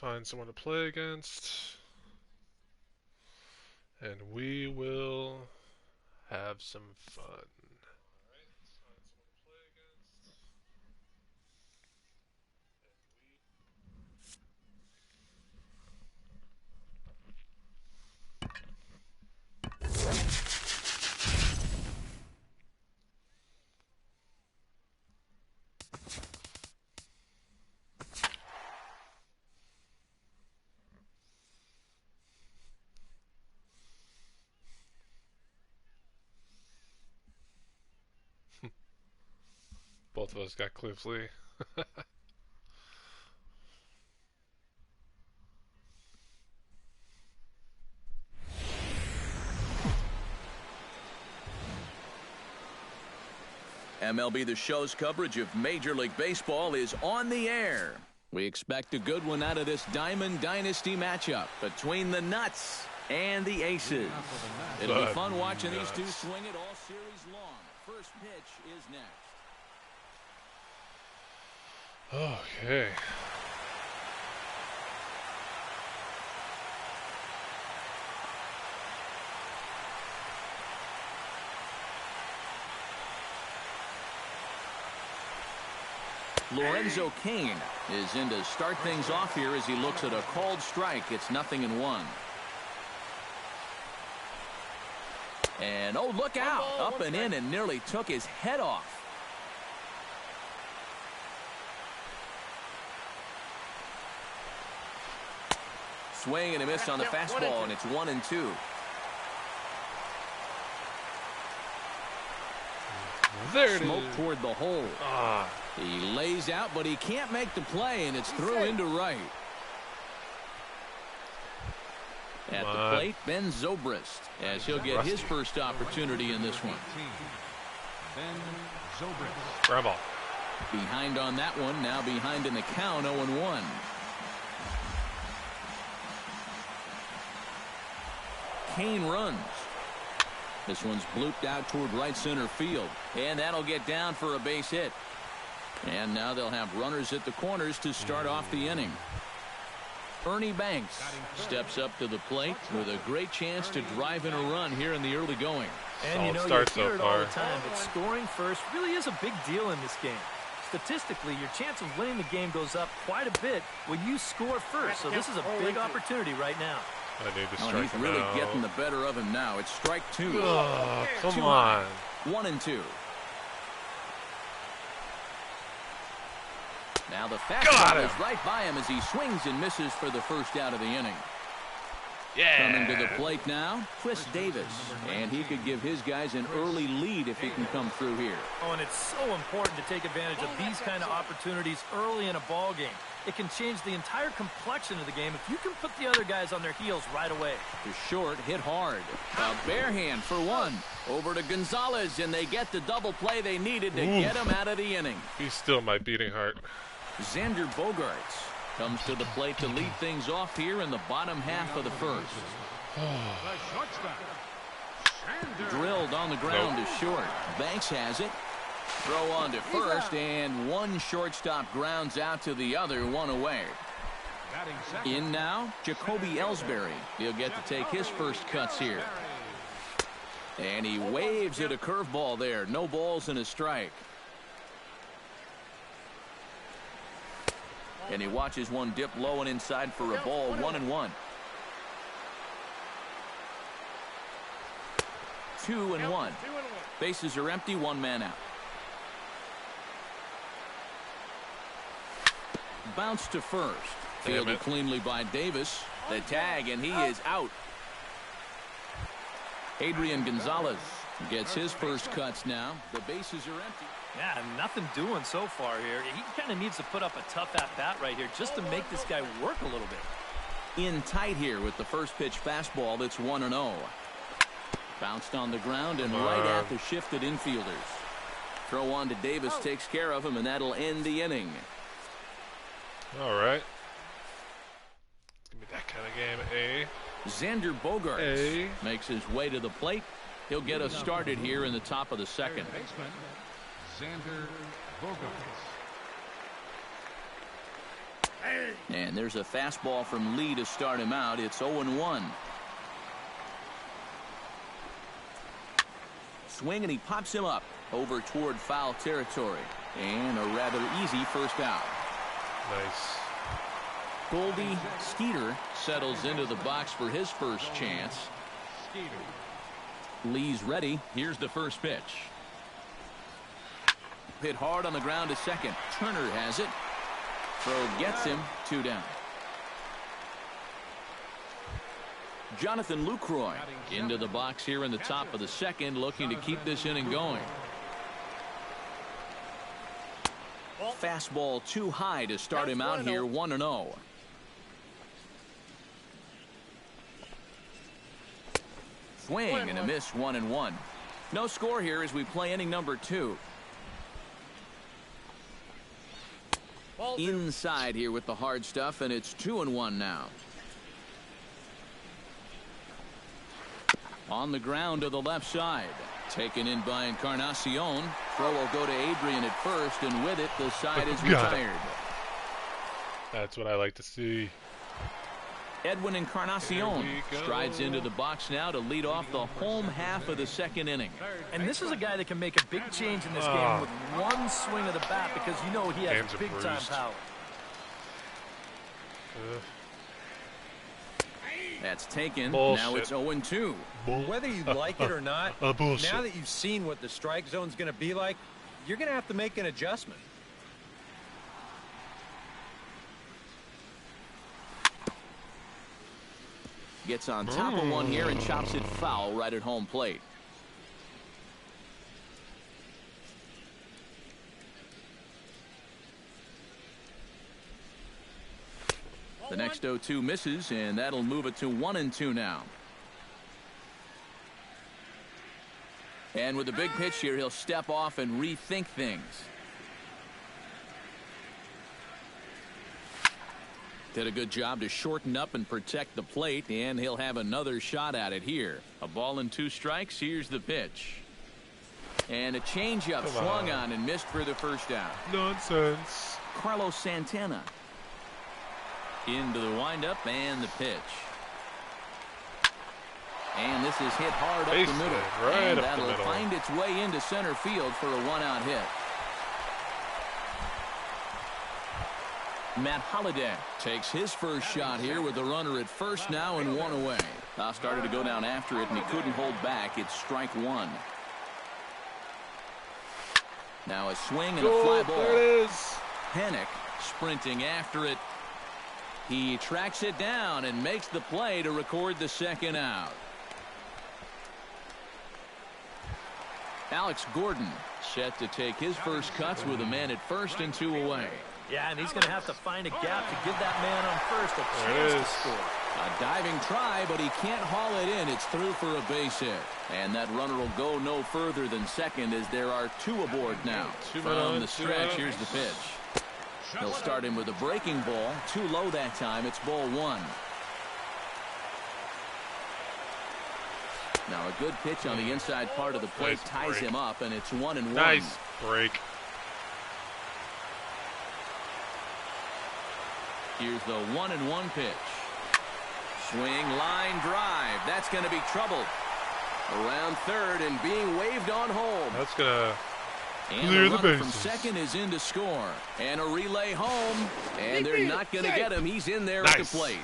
find someone to play against. And we will have some fun. Both of us got Cliff Lee. MLB The Show's coverage of Major League Baseball is on the air. We expect a good one out of this Diamond Dynasty matchup between the Nuts and the Aces. It'll be fun watching these two swing it all series long. First pitch is next. Okay. Lorenzo Cain is in to start things off here as he looks at a called strike. It's 0-1. And oh, look out. Up and in and nearly took his head off. Swing and a miss on the fastball, and it's 1-2. There it Smoke is. toward the hole. He lays out, but he can't make the play, and it's through into right. At the plate, Ben Zobrist, as he'll get his first opportunity in this one. Ben Zobrist. Grab ball. Behind on that one, now behind in the count, 0-1. Cain runs. This one's blooped out toward right center field, and that'll get down for a base hit. And now they'll have runners at the corners to start off the inning. Ernie Banks steps up to the plate with a great chance to drive in a run here in the early going. And you know, you hear it all the time, but scoring first really is a big deal in this game. Statistically, your chance of winning the game goes up quite a bit when you score first. So this is a big opportunity right now. I need to strike he's really out. getting the better of him now. It's strike two. Oh, come on. 1-2. Now the fastball goes right by him as he swings and misses for the first out of the inning. Coming to the plate now, Chris Davis. And he could give his guys an early lead if he can come through here. Oh, and it's so important to take advantage of these kind of opportunities early in a ball game. It can change the entire complexion of the game if you can put the other guys on their heels right away. The short hit hard. A bare hand for one. Over to Gonzalez, and they get the double play they needed to get him out of the inning. He's still my beating heart. Xander Bogaerts comes to the plate to lead things off here in the bottom half of the first. Drilled on the ground to short. Banks has it. Throw on to first, and one shortstop grounds out to the other, one away. In now, Jacoby Ellsbury. He'll get to take his first cuts here. And he waves at a curveball there. No balls and a strike. And he watches one dip low and inside for a ball, 1-1. 2-1. Bases are empty, one man out. Bounce to first. Fielded cleanly by Davis. The tag, and he is out. Adrian Gonzalez gets his first cuts now. The bases are empty. Yeah, nothing doing so far here. He kind of needs to put up a tough at-bat right here just to make this guy work a little bit. In tight here with the first pitch fastball that's 1-0. Bounced on the ground and right at the shifted infielders. Throw on to Davis takes care of him, and that'll end the inning. All right. Give me that kind of game, Xander Bogaerts makes his way to the plate. He'll get us started here in the top of the second. Xander Bogaerts. And there's a fastball from Lee to start him out. It's 0-1. Swing, and he pops him up over toward foul territory. And a rather easy first out. Nice. Goldie Skeeter settles into the box for his first chance. Lee's ready. Here's the first pitch. Hit hard on the ground to second. Turner has it. Throw gets him. 2 down. Jonathan Lucroy into the box here in the top of the second, looking to keep this inning going. Fastball too high to start him out here. 1-0. Swing and a miss. 1-1. No score here as we play inning number 2. Inside here with the hard stuff, and it's 2-1 now. On the ground to the left side. Taken in by Encarnacion. Throw will go to Adrian at first, and with it, the side is retired. That's what I like to see. Edwin Encarnacion strides into the box now to lead off the home half of the second inning. And this is a guy that can make a big change in this game with one swing of the bat, because you know he has big-time power. That's taken. Bullshit. Now it's 0-2. Whether you like it or not, now bullshit. that you've seen what the strike zone's going to be like, you're going to have to make an adjustment. Gets on top of one here and chops it foul right at home plate. The next 0-2 misses, and that'll move it to 1-2 now. And with the big pitch here, he'll step off and rethink things. Did a good job to shorten up and protect the plate, and he'll have another shot at it here. A ball and 2 strikes. Here's the pitch. And a changeup swung on and missed for the first out. Nonsense. Carlos Santana into the windup and the pitch. And this is hit hard up the middle. Right and up that'll the middle. find its way into center field for a 1-out hit. Matt Holliday takes his first shot here with the runner at first now and 1 away. Started to go down after it, and he couldn't hold back. It's strike 1. Now a swing and a fly ball. There it is. Panik sprinting after it. He tracks it down and makes the play to record the second out. Alex Gordon set to take his first cuts with a man at first and 2 away. Yeah, and he's going to have to find a gap to give that man on first a chance to score. A diving try, but he can't haul it in. It's through for a base hit. And that runner will go no further than second as there are 2 aboard now. From the stretch, here's the pitch. He'll start him with a breaking ball. Too low that time. It's ball 1. Now a good pitch on the inside part of the plate ties him up, and it's 1-1. Nice break. Here's the 1-1 pitch. Swing, line drive. That's going to be trouble. Around third and being waved on home. That's gonna and clear the runner bases. from second is in to score. And a relay home. And they're not going to get him. He's in there at the plate.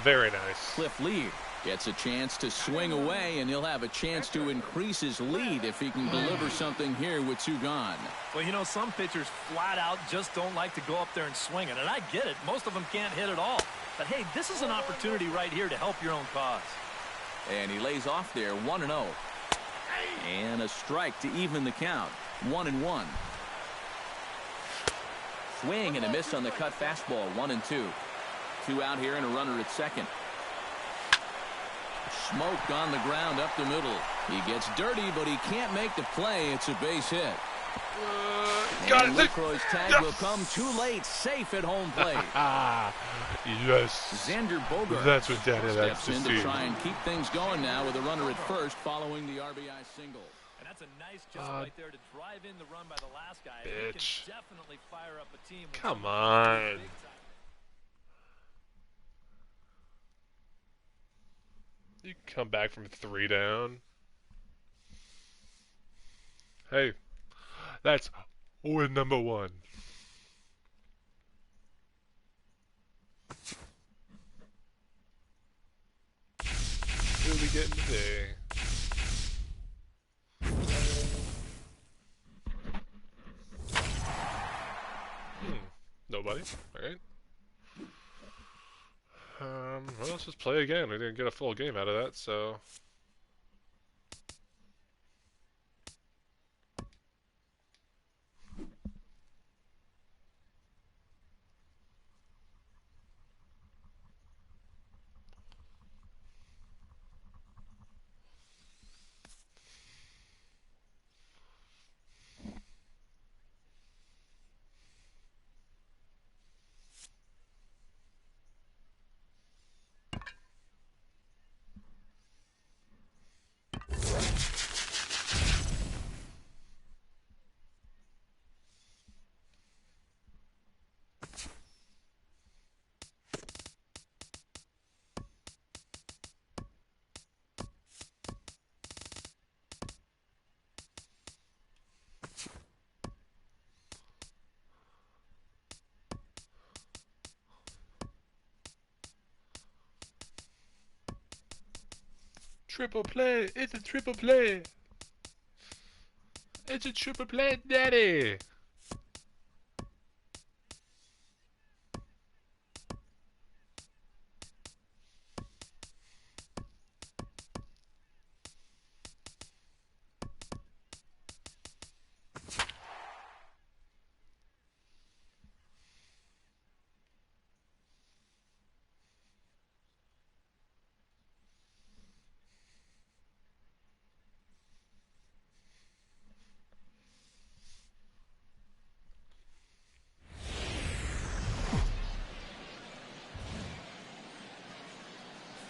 Very nice. Cliff Lee gets a chance to swing away, and he'll have a chance to increase his lead if he can deliver something here with 2 gone. Well, you know, some pitchers flat out just don't like to go up there and swing it, and I get it. Most of them can't hit at all. But, hey, this is an opportunity right here to help your own cause. And he lays off there, 1-0. And a strike to even the count, 1-1. Swing and a miss on the cut fastball, 1-2. 2 out here and a runner at second. Smoked on the ground up the middle. He gets dirty, but he can't make the play. It's a base hit. Got and it. Lucroy's tag will come too late, safe at home plate. Yes. Xander Bogart That's what Danny likes steps to in see. to try and keep things going now with a runner at first following the RBI single. And that's a nice job right there to drive in the run by the last guy. He Bitch. can definitely fire up a team. Come on. You come back from 3 down. Hey, that's win number 1. Who are we getting today? Nobody. Alright. Well, let's just play again. We didn't get a full game out of that, so... Triple play! It's a triple play! It's a triple play, daddy!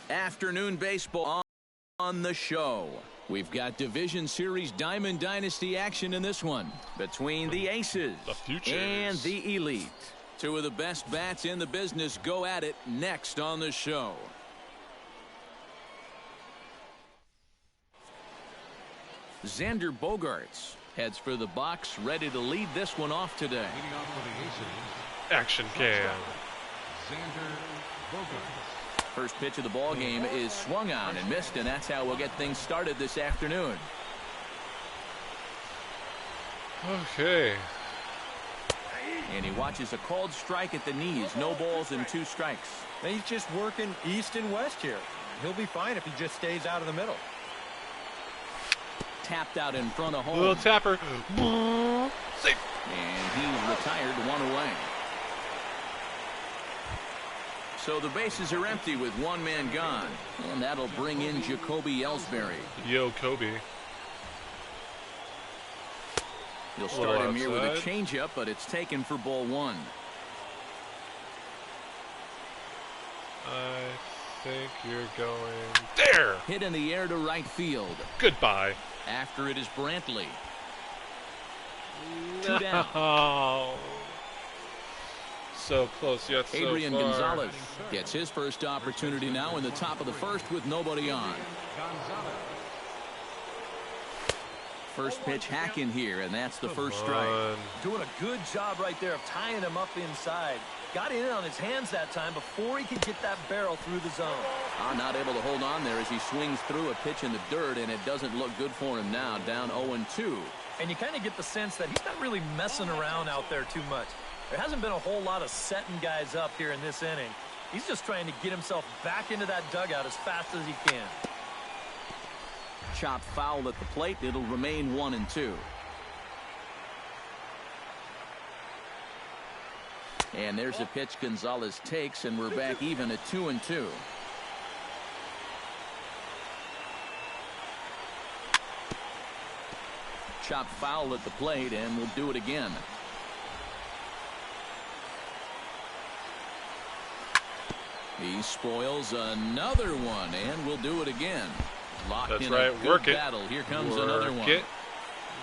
Afternoon baseball on the show. We've got Division Series Diamond Dynasty action in this one between the Aces and the Elite. Two of the best bats in the business go at it next on the show. Xander Bogaerts heads for the box, ready to lead this one off today. Action cam. Xander Bogaerts. First pitch of the ball game is swung on and missed, and that's how we'll get things started this afternoon. Okay. And he watches a called strike at the knees. No balls and 2 strikes. He's just working east and west here. He'll be fine if he just stays out of the middle. Tapped out in front of home. Little tapper. Safe. And he's retired, 1 away. So the bases are empty with 1 man gone. And that'll bring in Jacoby Ellsbury. Yo, Kobe. He'll start him here with a changeup, but it's taken for ball 1. I think you're going there. Hit in the air to right field. Goodbye. After it is Brantley. 2 down. Oh. So close yet so Adrian far. Gonzalez gets his first opportunity now in the top of the first with nobody on. First pitch hack in here, and that's the first strike. Doing a good job right there of tying him up inside. Got in on his hands that time before he could get that barrel through the zone. Not able to hold on there as he swings through a pitch in the dirt, and it doesn't look good for him now. Down 0-2. And you kind of get the sense that he's not really messing around out there too much. There hasn't been a whole lot of setting guys up here in this inning. He's just trying to get himself back into that dugout as fast as he can. Chop foul at the plate. It'll remain 1-2. And there's a pitch Gonzalez takes, and we're back even at 2-2. Chop foul at the plate, and we'll do it again. He spoils another one, and we'll do it again. Locked That's in right. a good Work it. battle. Here comes Work another one. it.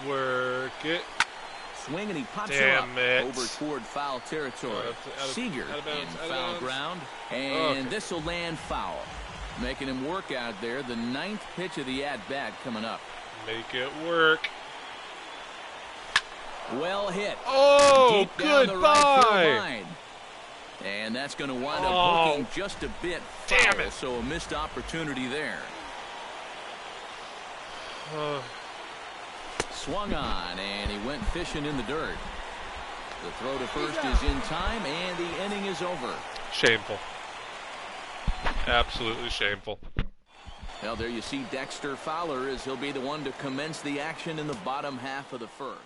Work it. Swing, and he pops Damn up it. over toward foul territory. Out of Seager bounds, in out of foul bounds. ground, and Okay. this will land foul. making him work out there. The 9th pitch of the at-bat coming up. Make it work. Well hit. Oh, deep down the right field goodbye. line. And that's going to wind up hooking just a bit foul, Damn it. so a missed opportunity there. Swung on, and he went fishing in the dirt. The throw to first is in time, and the inning is over. Shameful. Absolutely shameful. Well, there you see Dexter Fowler as he'll be the one to commence the action in the bottom half of the first.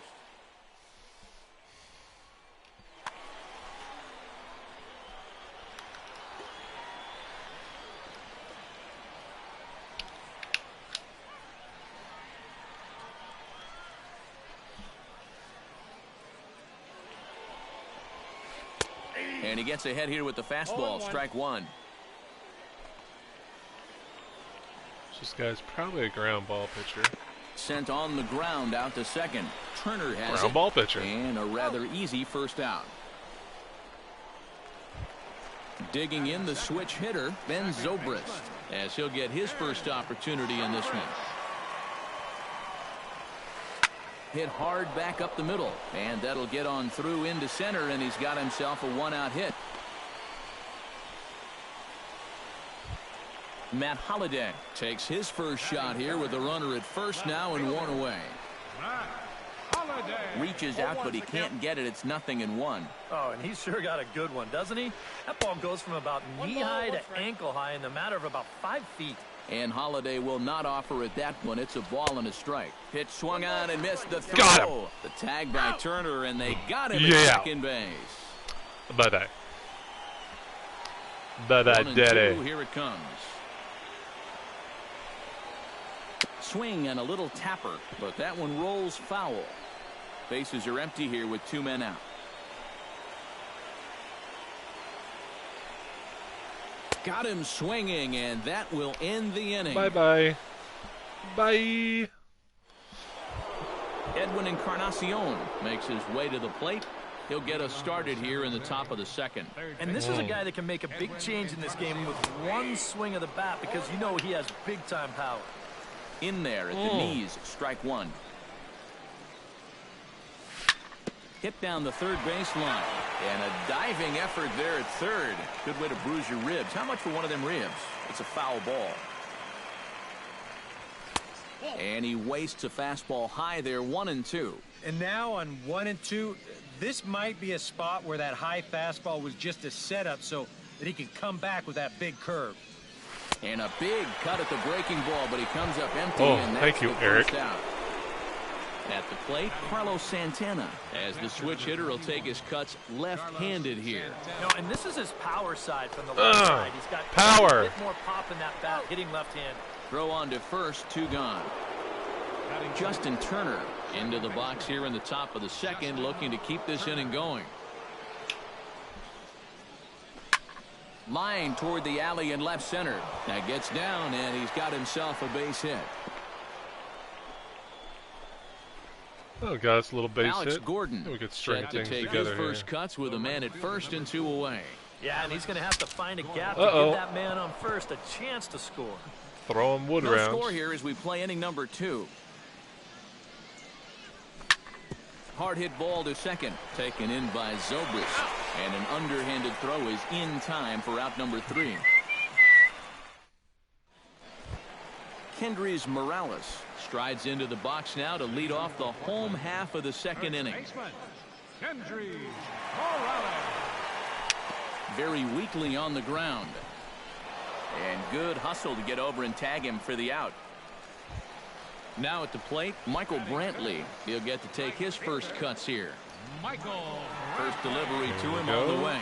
And he gets ahead here with the fastball, strike one. This guy's probably a ground ball pitcher. Sent on the ground out to second. Turner has Ground ball pitcher. And a rather easy first out. Digging in the switch hitter, Ben Zobrist, as he'll get his first opportunity in this one. Hit hard back up the middle, and that'll get on through into center, and he's got himself a one-out hit. Matt Holliday takes his first shot here with the runner at first now and one away. Reaches out, but he can't get it. It's 0-1. Oh, and he's sure got a good one, doesn't he? That ball goes from about knee-high to ankle-high in the matter of about 5 feet. And Holliday will not offer at that one. It's a ball and a strike. Pitch swung on and missed the throw. Got him. The tag by Turner, and they got him Yeah. at second base. Bye-bye. Bye-bye, 1-2, daddy. here it comes. Swing and a little tapper, but that one rolls foul. Bases are empty here with 2 men out. Got him swinging, and that will end the inning. Bye-bye. Bye. Edwin Encarnacion makes his way to the plate. He'll get us started here in the top of the second. And this is a guy that can make a big change in this game with one swing of the bat because you know he has big-time power. In there at the knees, strike one. Hit down the third baseline. And a diving effort there at third. Good way to bruise your ribs. How much for one of them ribs? It's a foul ball. And he wastes a fastball high there, 1-2. And now on 1-2, this might be a spot where that high fastball was just a setup so that he can come back with that big curve. And a big cut at the breaking ball, but he comes up empty. Oh, and that's thank you, the Eric. first out. At the plate, Carlos Santana, as the switch hitter will take his cuts left-handed here. No, and this is his power side from the left side. He's got power. a bit more pop in that bat, hitting left-handed. Throw on to first, 2 gone. Justin Turner into the box here in the top of the second, looking to keep this inning going. Line toward the alley in left center. That gets down, and he's got himself a base hit. Oh, got us a little base Alex hit. Gordon We could string set to things take together his first here. cuts with a man at first and 2 away. Yeah, and he's going to have to find a gap to Uh-oh. give that man on first a chance to score. Throwing wood No rounds. score here as we play inning number 2. Hard hit ball to second, taken in by Zobrist, and an underhanded throw is in time for out number 3. Kendrys Morales strides into the box now to lead off the home half of the second inning. Very weakly on the ground. And good hustle to get over and tag him for the out. Now at the plate, Michael Brantley. He'll get to take his first cuts here. First delivery to him on the way.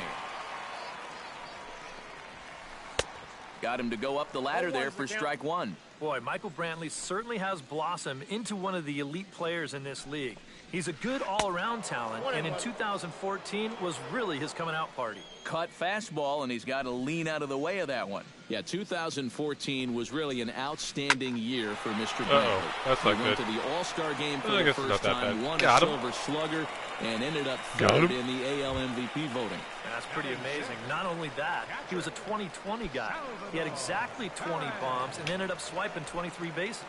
Got him to go up the ladder there for strike one. Boy, Michael Brantley certainly has blossomed into one of the elite players in this league. He's a good all-around talent, and in 2014 was really his coming-out party. Cut fastball, and he's got to lean out of the way of that one. Yeah, 2014 was really an outstanding year for Mr. Uh-oh. Brantley. That's He not went good. to the All-Star game for I the guess it's first not that time, bad. won Got a him. Silver Slugger, and ended up Got third him. in the AL MVP voting. That's pretty amazing. Not only that, he was a 20-20 guy. He had exactly 20 bombs and ended up swiping 23 bases.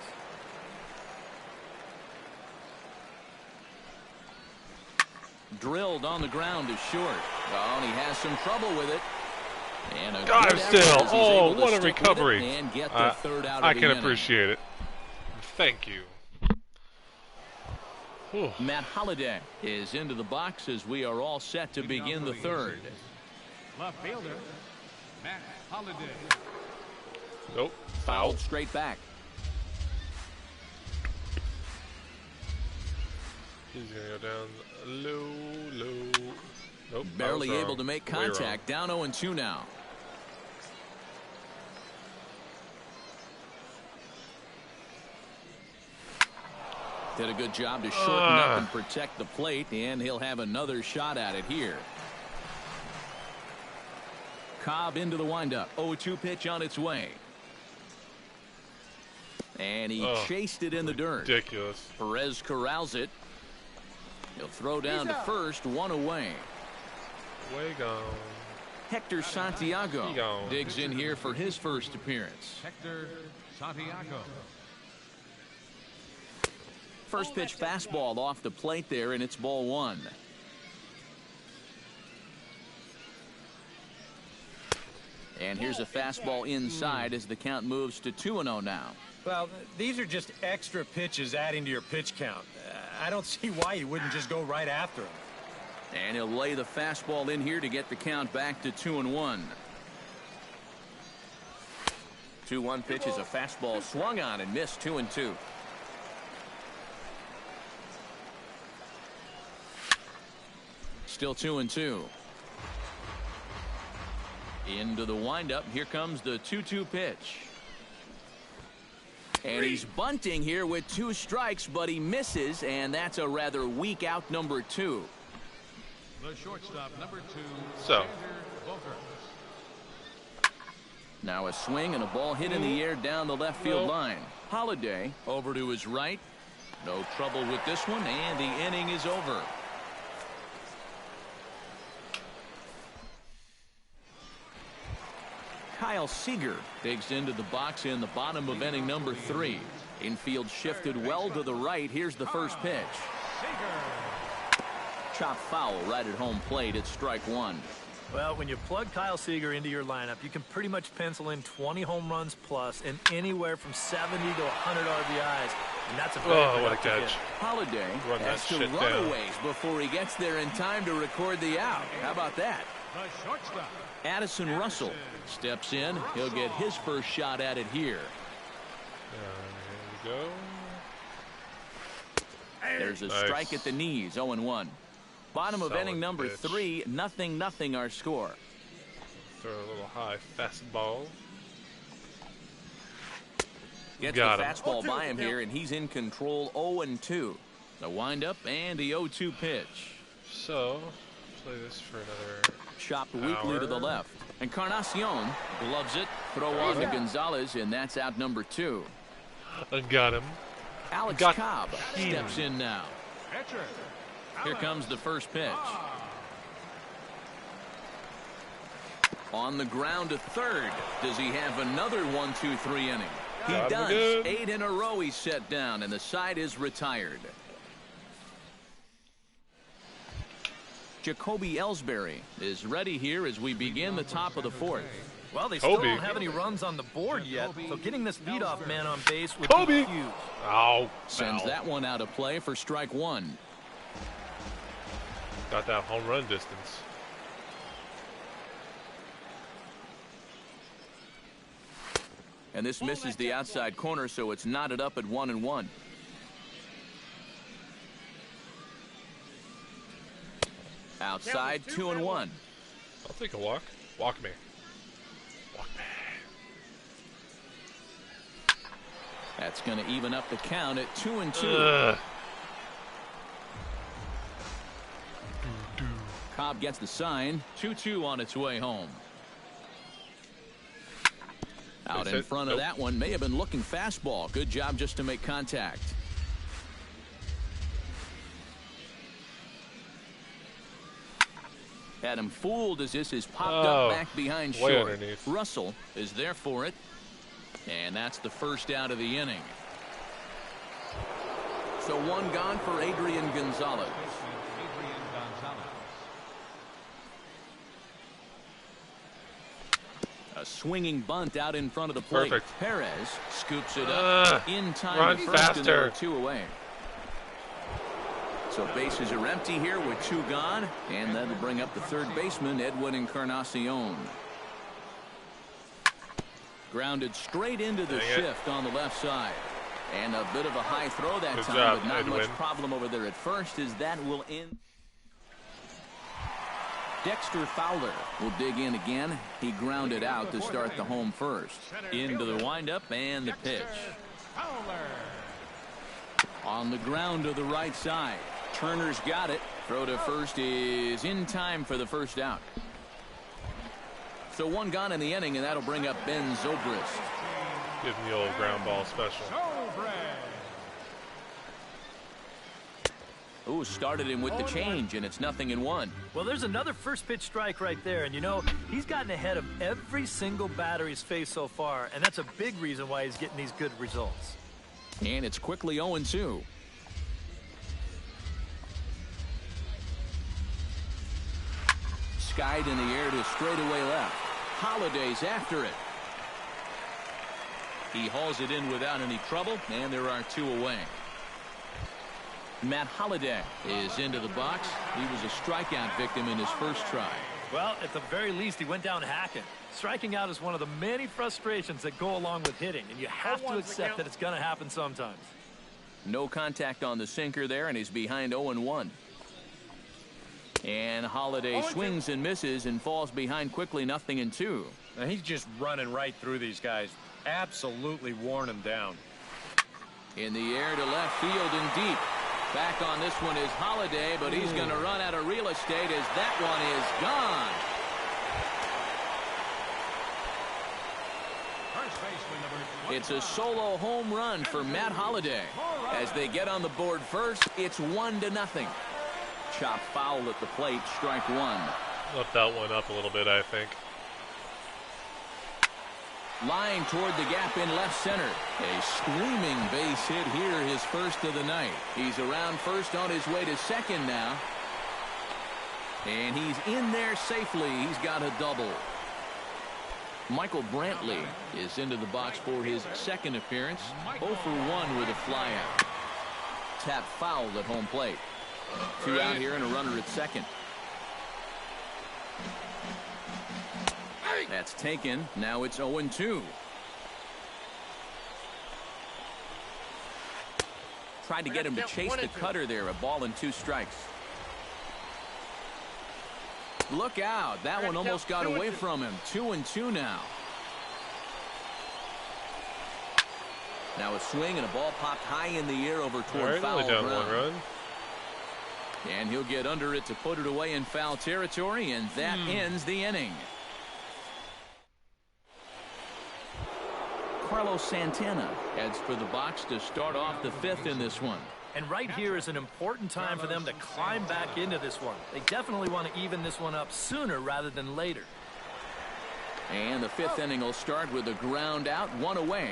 Drilled on the ground is short. Oh, and he has some trouble with it. And a God, good still. effort as he's Oh, able to what a stick with it recovery. and get the third out of I the can inning. appreciate it. Thank you. Whew. Matt Holliday is into the box as we are all set to begin the third. Left fielder, Matt Holliday. Nope. Fouled straight back. He's going to go down low, low. Nope. Barely I was able wrong. to make Way wrong. contact. Down 0-2 now. Did a good job to shorten up and protect the plate, and he'll have another shot at it here. Cobb into the windup. 0-2 pitch on its way. And he chased it in the dirt. Ridiculous. Perez corrals it. He'll throw down to first, one away. Way gone. Hector Santiago He gone. digs in here for his first appearance. Hector Santiago. First pitch fastball off the plate there, and it's ball one. And here's a fastball inside as the count moves to 2-0 now. Well, these are just extra pitches adding to your pitch count. I don't see why you wouldn't just go right after him. And he'll lay the fastball in here to get the count back to 2-1. 2-1 pitch is a fastball swung on and missed. 2-2. Still 2-2. Into the windup. Here comes the 2-2 pitch. And he's bunting here with 2 strikes, but he misses, and that's a rather weak out number 2. The shortstop, number 2, So. Xander Bogaerts. Now a swing and a ball hit in the air down the left field line. Holliday over to his right. No trouble with this one, and the inning is over. Kyle Seager digs into the box in the bottom of inning number 3. Infield shifted well to the right. Here's the first pitch. Chop foul right at home plate. It's strike one. Well, when you plug Kyle Seager into your lineup, you can pretty much pencil in 20 home runs plus and anywhere from 70 to 100 RBIs. And that's a very What a productive catch. hit. Holliday Run that has to shit run down. a ways before he gets there in time to record the out. How about that? The shortstop, Addison Russell steps in. He'll get his first shot at it here. Here we go. There's a Nice. strike at the knees. 0-1. Bottom of Solid inning number pitch. 3. 0-0 our score. Throw a little high fastball. Gets Got the him. fastball by him here, and he's in control. 0-2. The windup and the 0-2 pitch. So, play this for another. Chopped weakly to the left. Encarnacion gloves it. Throw on to Gonzalez, and that's out number 2. I got him. Alex Got Cobb him. steps in now. catcher, Here comes the first pitch. On the ground to third. Does he have another 1-2-3 inning? He Got him does. again. 8 in a row he's set down, and the side is retired. Jacoby Ellsbury is ready here as we begin the top of the 4th. Well, they still Kobe. don't have any runs on the board yet, so getting this leadoff man on base would Kobe. be huge. Ow. Sends Foul. that one out of play for strike one. Got that home run distance. And this misses the outside corner, so it's knotted up at 1-1. Outside, 2-1. I'll take a walk. Walk me. Walk me. That's going to even up the count at 2-2. Ugh. Cobb gets the sign. 2-2 on its way home. Out in front of that one, may have been looking fastball. Good job just to make contact. Had him fooled as this is popped up back behind short. Underneath. Russell is there for it. And that's the first out of the inning. So one gone for Adrian Gonzalez. A swinging bunt out in front of the plate. Perfect. Perez scoops it up in time. Run first, faster. and there are 2 away. So bases are empty here with 2 gone, and that'll bring up the third baseman, Edwin Encarnacion. Grounded straight into the shift on the left side. And a bit of a high throw that Good time, job, but not Edwin. much problem over there at first, as that will end. Dexter Fowler will dig in again. He grounded out to start the home first. Into the windup and the pitch. On the ground to the right side. Turner's got it. Throw to first is in time for the first out. So 1 gone in the inning, and that'll bring up Ben Zobrist. Give him the old ground ball special. Ooh, started him with the change, and it's 0-1. Well, there's another first pitch strike right there. And, you know, he's gotten ahead of every single batter he's faced so far. And that's a big reason why he's getting these good results. And it's quickly 0-2. Skied in the air to straightaway left. Holiday's after it. He hauls it in without any trouble, and there are 2 away. Matt Holliday is into the box. He was a strikeout victim in his first try. Well, at the very least, he went down hacking. Striking out is one of the many frustrations that go along with hitting, and you have to accept that it's going to happen sometimes. No contact on the sinker there, and he's behind 0-1. And Holliday swings and misses and falls behind quickly, 0-2. Now he's just running right through these guys. Absolutely worn them down. In the air to left field and deep. Back on this one is Holliday, but he's going to run out of real estate as that one is gone. It's a solo home run for Matt Holliday. As they get on the board first, it's 1-0. Chop foul at the plate, strike 1. Left that one up a little bit, I think. Line toward the gap in left center. A screaming base hit here, his first of the night. He's around first on his way to second now. And he's in there safely. He's got a double. Michael Brantley is into the box for his second appearance. 0 for 1 with a flyout. Tap foul at home plate. 2 out here and a runner at second. That's taken. Now it's 0-2. Tried to get him to chase the cutter there. A ball and 2 strikes. Look out. That one almost got away from him. 2-2 now. Now a swing and a ball popped high in the air over toward foul only down ground. 1 run. And he'll get under it to put it away in foul territory, and that ends the inning. Carlos Santana heads for the box to start off the 5th in this one. And right here is an important time for them to climb back into this one. They definitely want to even this one up sooner rather than later. And the 5th inning will start with a ground out, 1 away.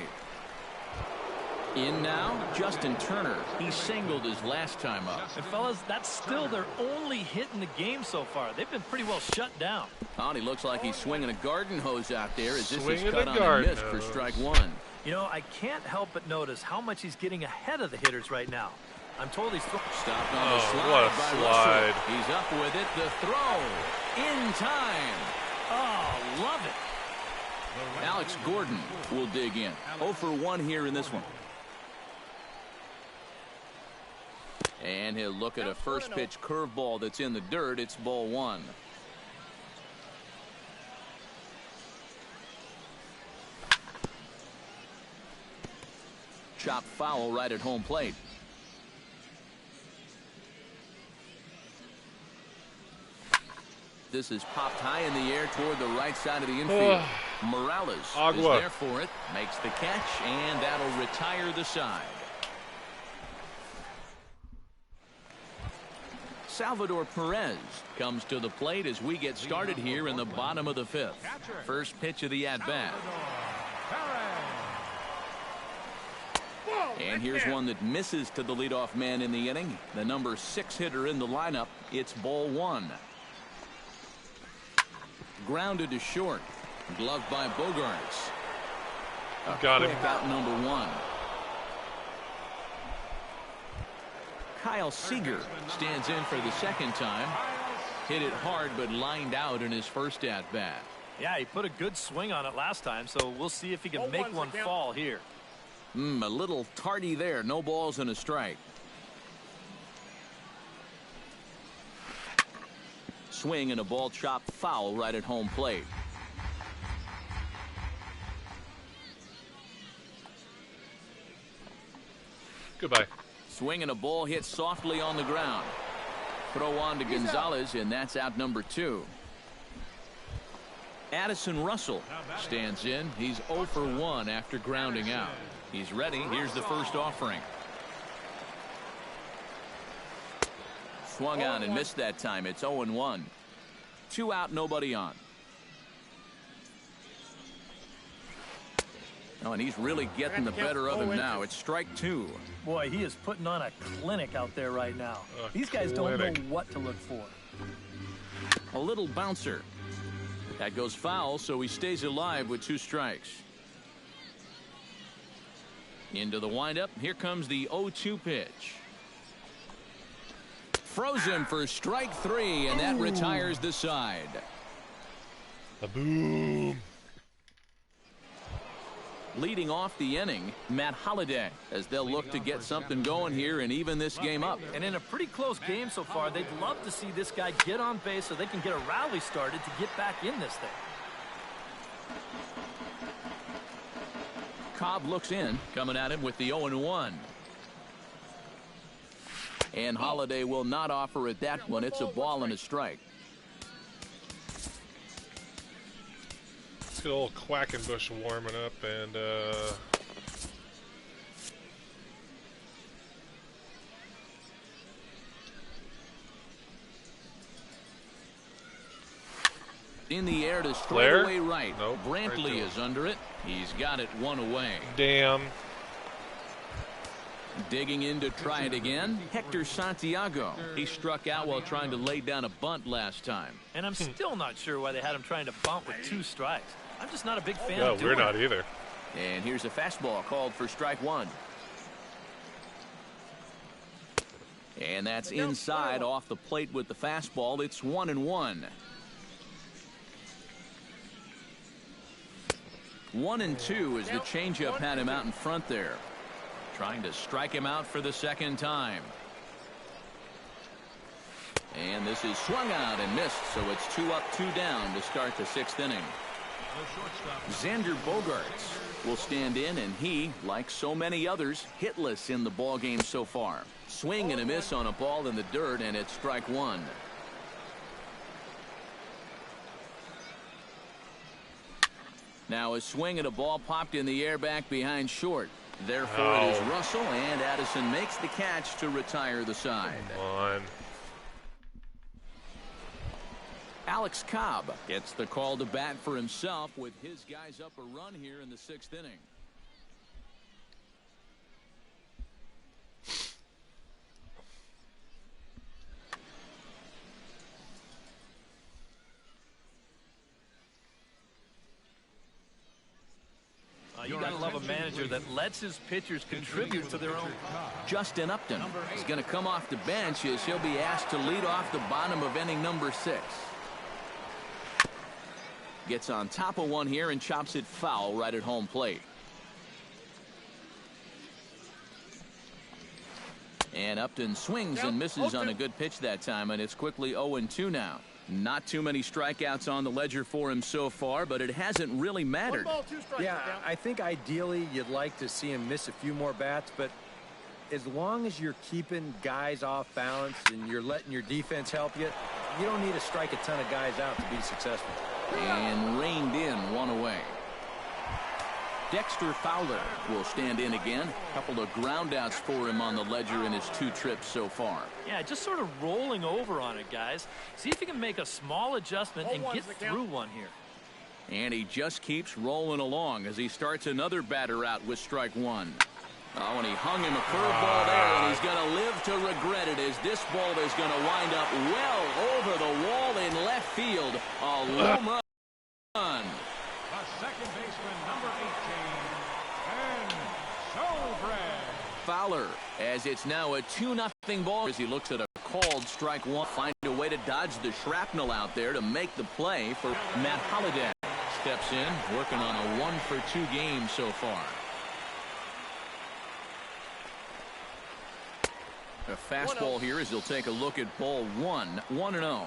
In now, Justin Turner. He singled his last time up. And fellas, that's still their only hit in the game so far. They've been pretty well shut down. Oh, and he looks like he's swinging a garden hose out there as this is Swinging cut a on a garden miss for hose. strike 1. You know, I can't help but notice how much he's getting ahead of the hitters right now. I'm told he's Stopped on the Oh, slide what a by slide. Russell. He's up with it. The throw in time. Oh, love it. Alex Gordon will dig in. 0 for 1 here in this one. And he'll look at a first pitch curveball that's in the dirt. It's ball 1. Chop foul right at home plate. This is popped high in the air toward the right side of the infield. Morales Agua. is there for it, makes the catch, and that'll retire the side. Salvador Perez comes to the plate as we get started here in the bottom of the 5th. First pitch of the at-bat. And here's one that misses to the leadoff man in the inning. The number 6 hitter in the lineup. It's ball 1. Grounded to short. Gloved by Bogarts. Got him. Out number 1. Kyle Seager stands in for the second time. Hit it hard but lined out in his first at-bat. Yeah, he put a good swing on it last time, so we'll see if he can make one fall here. A little tardy there. No balls and a strike. Swing and a ball chopped foul right at home plate. Goodbye. Swing and a ball hit softly on the ground. Throw on to Gonzalez, and that's out number 2. Addison Russell stands in. He's 0 for 1 after grounding out. He's ready. Here's the first offering. Swung on and missed that time. It's 0-1. 2 out, nobody on. Oh, and he's really getting the better of him now. It's strike 2. Boy, he is putting on a clinic out there right now. These guys don't know what to look for. A little bouncer. That goes foul, so he stays alive with 2 strikes. Into the windup. Here comes the 0-2 pitch. Frozen for strike 3, and that retires the side. Boom. Leading off the inning, Matt Holliday, as they'll look to get something going here and even this game up. And in a pretty close game so far, they'd love to see this guy get on base so they can get a rally started to get back in this thing. Cobb looks in, coming at him with the 0-1. And Holliday will not offer at that one. It's a ball and a strike. Let's get a little Quackenbush warming up and in the air to straightaway right. Nope, Brantley right is under it. He's got it 1 away. damn. Digging in to try it again. Hector Santiago. He struck out while trying to lay down a bunt last time. And I'm still not sure why they had him trying to bunt with 2 strikes. I'm just not a big fan No, of doing we're not it. either. And here's a fastball called for strike 1. And that's inside off the plate with the fastball. It's 1-1. 1-2 as the changeup had him out in front there. Trying to strike him out for the second time. And this is swung out and missed, so it's 2 up, 2 down to start the 6th inning. Xander Bogarts will stand in, and he, like so many others, hitless in the ball game so far. Swing and a miss on a ball in the dirt, and it's strike 1. Now a swing and a ball popped in the air back behind short. Therefore, it is Russell, and Addison makes the catch to retire the side. Come on. Alex Cobb gets the call to bat for himself with his guys up a run here in the 6th inning. You gotta love a manager that lets his pitchers contribute to their own. Justin Upton is going to come off the bench as he'll be asked to lead off the bottom of inning number 6. Gets on top of one here and chops it foul right at home plate. And Upton swings and misses on a good pitch that time, and it's quickly 0-2 now. Not too many strikeouts on the ledger for him so far, but it hasn't really mattered. Yeah, I think ideally you'd like to see him miss a few more bats, but as long as you're keeping guys off balance and you're letting your defense help you, you don't need to strike a ton of guys out to be successful. And reined in, one away. Dexter Fowler will stand in again. A couple of groundouts for him on the ledger in his 2 trips so far. Yeah, just sort of rolling over on it, guys. See if you can make a small adjustment and get through one here. And he just keeps rolling along as he starts another batter out with strike 1. Oh, and he hung him a curveball there, and he's going to live to regret it as this ball is going to wind up well over the wall in left field. A home run. The second baseman, number 18, and Showbread. Fowler, as it's now a 2-0 ball as he looks at a called strike 1. Find a way to dodge the shrapnel out there to make the play for Matt Holliday. Steps in, working on a 1-for-2 game so far. A fastball here as he'll take a look at ball 1, 1-0.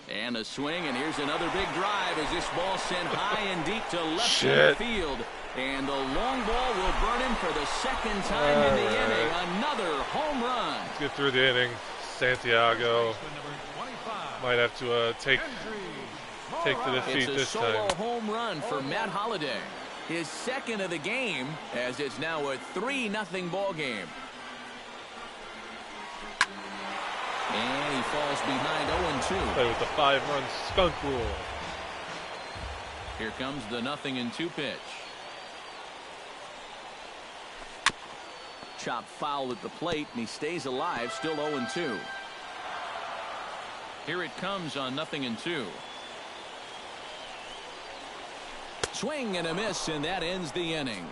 And a swing, and here's another big drive as this ball sent high and deep to left field. And the long ball will burn him for the second time in the inning. Another home run. Let's get through the inning. Santiago might have to take the defeat this time. It's a solo home run for Matt Holliday. His second of the game, as it's now a 3-0 ball game. And he falls behind 0-2. Play with the 5-run skunk rule. Here comes the 0-2 pitch. Chop foul at the plate, and he stays alive, still 0-2. Here it comes on 0-2. Swing and a miss, and that ends the inning.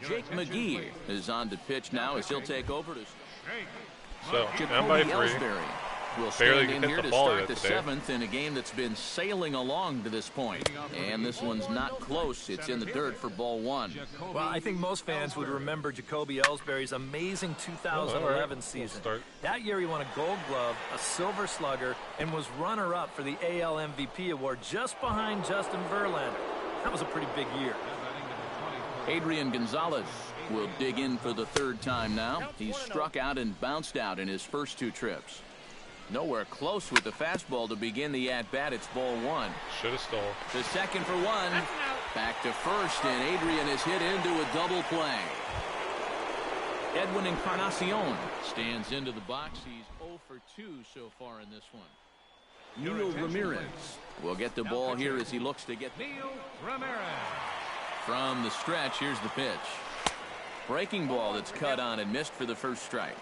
Jake McGee is on to pitch now as he'll take over to So, down by 3. Will stand in here to start the 7th in a game that's been sailing along to this point. And this one's not close. It's in the dirt for ball 1. Well, I think most fans would remember Jacoby Ellsbury's amazing 2011 season. That year he won a Gold Glove, a Silver Slugger, and was runner-up for the AL MVP award just behind Justin Verlander. That was a pretty big year. Adrian Gonzalez will dig in for the 3rd time now. He's struck out and bounced out in his first 2 trips. Nowhere close with the fastball to begin the at-bat. It's ball 1. Should have stole. The second for 1. Back to first, and Adrian is hit into a double play. Edwin Encarnacion stands into the box. He's 0 for 2 so far in this one. Neil Ramirez will get the ball here as he looks to get Neil Ramirez. From the stretch. Here's the pitch. Breaking ball that's cut on and missed for the first strike.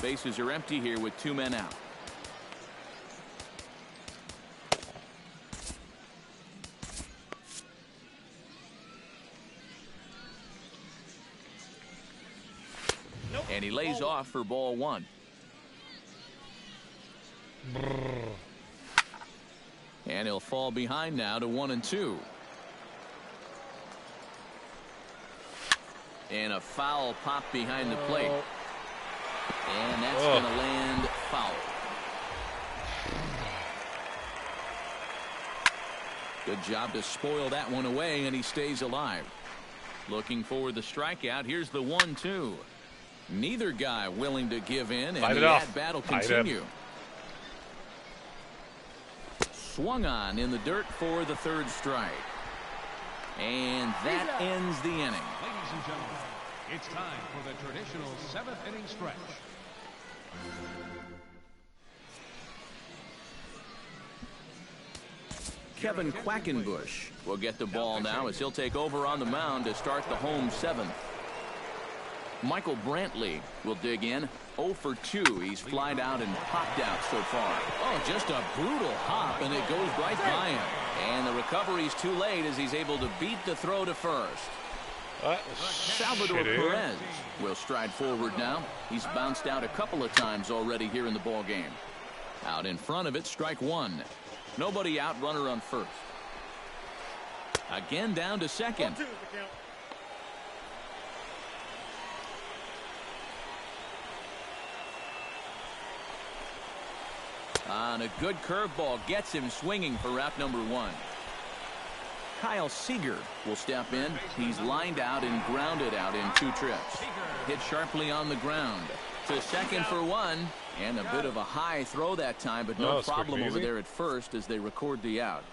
Bases are empty here with 2 men out. And he lays off for ball 1. And he'll fall behind now to 1-2. And a foul pop behind the plate. And that's going to land foul. Good job to spoil that one away, and he stays alive. Looking for the strikeout. Here's the 1-2. Neither guy willing to give in, and the at-bat will continue. Swung on in the dirt for the 3rd strike. And that ends the inning. Ladies and gentlemen, it's time for the traditional 7th inning stretch. Kevin Quackenbush will get the ball now as he'll take over on the mound to start the home 7th. Michael Brantley will dig in. 0 for 2. He's flied out and popped out so far. Oh, just a brutal hop, and it goes right by him. And the recovery's too late as he's able to beat the throw to first. Salvador Perez will stride forward now. He's bounced out a couple of times already here in the ball game. Out in front of it, strike 1. Nobody out, runner on first. Again down to second. On a good curveball gets him swinging for wrap number 1. Kyle Seager will step in. He's lined out and grounded out in 2 trips. Hit sharply on the ground. To second for 1. And a bit of a high throw that time, but no problem over there at first as they record the out.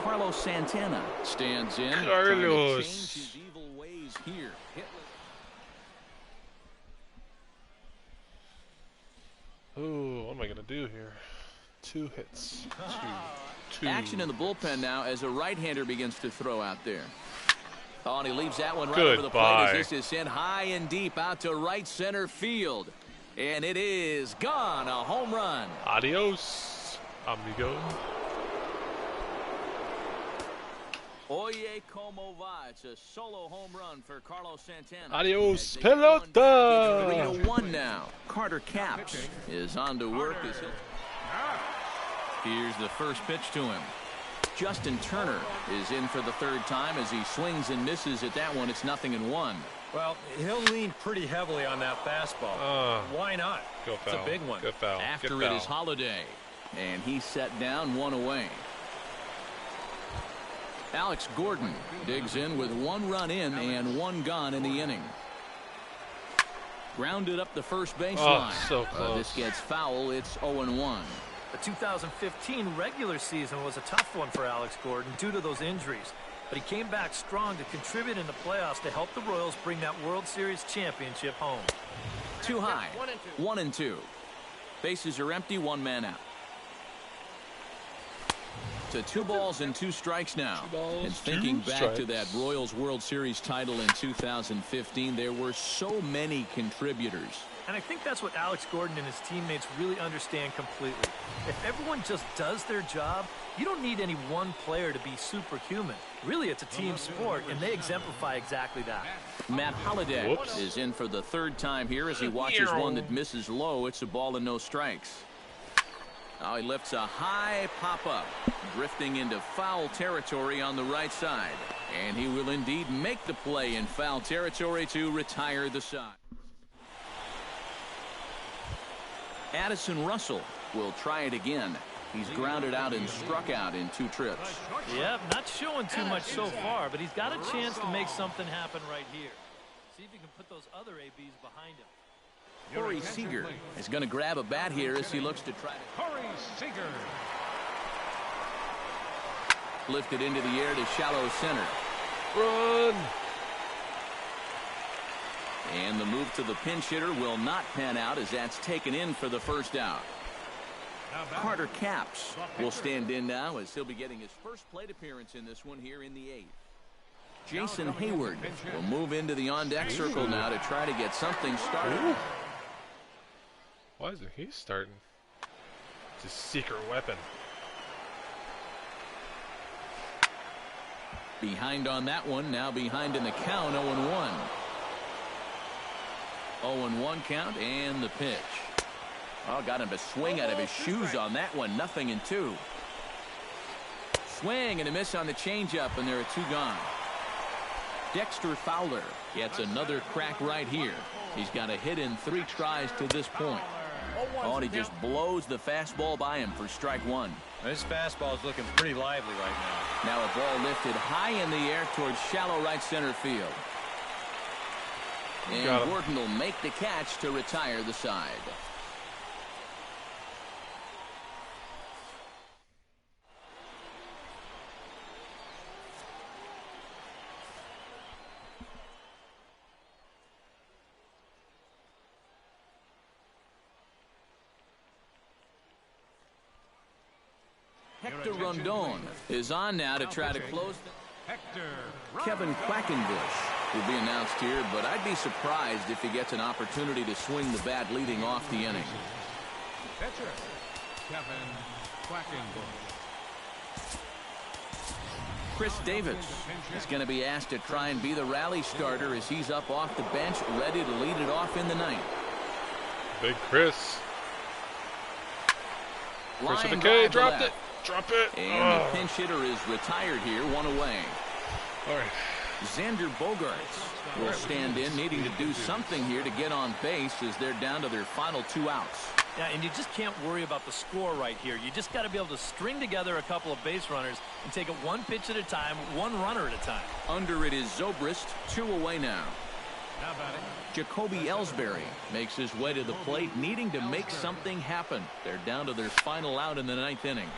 Carlos Santana stands in. Carlos. Change his evil ways here. Ooh, what am I going to do here? 2 hits. Two. Action in the bullpen now as a right-hander begins to throw out there. Oh, and he leaves that one right Goodbye. over the plate as this is sent high and deep out to right center field. And it is gone. A home run. Adios, amigo. Oye, como va. It's a solo home run for Carlos Santana. Adios, pelota. 3-1 now. Carter Capps is on to work. Here's the first pitch to him. Justin Turner is in for the 3rd time as he swings and misses at that one. It's 0-1. Well, he'll lean pretty heavily on that fastball. Why not? Go foul. It's a big one. Good foul. After Good it foul. is Holiday. And he's set down 1 away. Alex Gordon digs in with 1 run in and 1 gone in the inning. Grounded up the first baseline. So close. This gets foul. It's 0-1. The 2015 regular season was a tough one for Alex Gordon due to those injuries. But he came back strong to contribute in the playoffs to help the Royals bring that World Series championship home. Too high. 1-2. Bases are empty. 1 man out. To 2 balls and 2 strikes now. And thinking back to that Royals World Series title in 2015, there were so many contributors. And I think that's what Alex Gordon and his teammates really understand completely. If everyone just does their job, you don't need any one player to be superhuman. Really, it's a team sport, and they exemplify exactly that. Matt Holiday is in for the 3rd time here as he watches one that misses low. It's a ball and no strikes. Now he lifts a high pop-up, drifting into foul territory on the right side. And he will indeed make the play in foul territory to retire the side. Addison Russell will try it again. He's grounded out and struck out in 2 trips. Yep, not showing too much so far, but he's got a chance to make something happen right here. See if he can put those other ABs behind him. Corey Seager is going to grab a bat here as he looks to try to Corey Seager. lift it into the air to shallow center. Run. And the move to the pinch hitter will not pan out as that's taken in for the 1st out. Carter Capps will stand in now as he'll be getting his first plate appearance in this one here in the 8th. Jason Hayward will move into the on-deck circle now to try to get something started. Ooh. Why isn't he starting? It's his secret weapon. Behind on that one, now behind in the count, 0-1. 0-1 count and the pitch. Oh, got him to swing out of his shoes on that one. 0-2. Swing and a miss on the changeup, and there are 2 gone. Dexter Fowler gets another crack right here. He's got a hit in 3 tries to this point. Oh, and he just blows the fastball by him for strike 1. This fastball is looking pretty lively right now. Now a ball lifted high in the air towards shallow right center field. And Gordon will make the catch to retire the side. Hector Rondon is on now to try to close. Kevin Quackenbush will be announced here, but I'd be surprised if he gets an opportunity to swing the bat leading off the inning. Pitcher, Kevin Quackenbush. Chris Davis is going to be asked to try and be the rally starter as he's up off the bench, ready to lead it off in the 9th. Big Chris. Chris with the Line K, drive dropped it. Drop it. And the pinch hitter is retired here, 1 away. All right. Xander Bogaerts will stand in, needing to do something here to get on base as they're down to their final 2 outs. Yeah, and you just can't worry about the score right here. You just got to be able to string together a couple of base runners and take it one pitch at a time, one runner at a time. Under it is Zobrist, 2 away now. Jacoby Ellsbury makes his way to the plate, needing to make something happen. They're down to their final out in the 9th inning.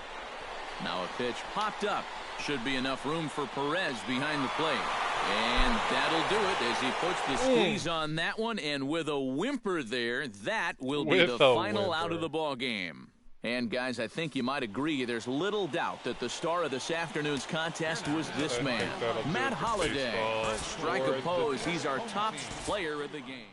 Now a pitch popped up. Should be enough room for Perez behind the plate. And that'll do it as he puts the squeeze on that one. And with a whimper there, that will be the final out of the ball game. And guys, I think you might agree there's little doubt that the star of this afternoon's contest was this man, Matt Holliday. Strike a pose. He's our top player of the game.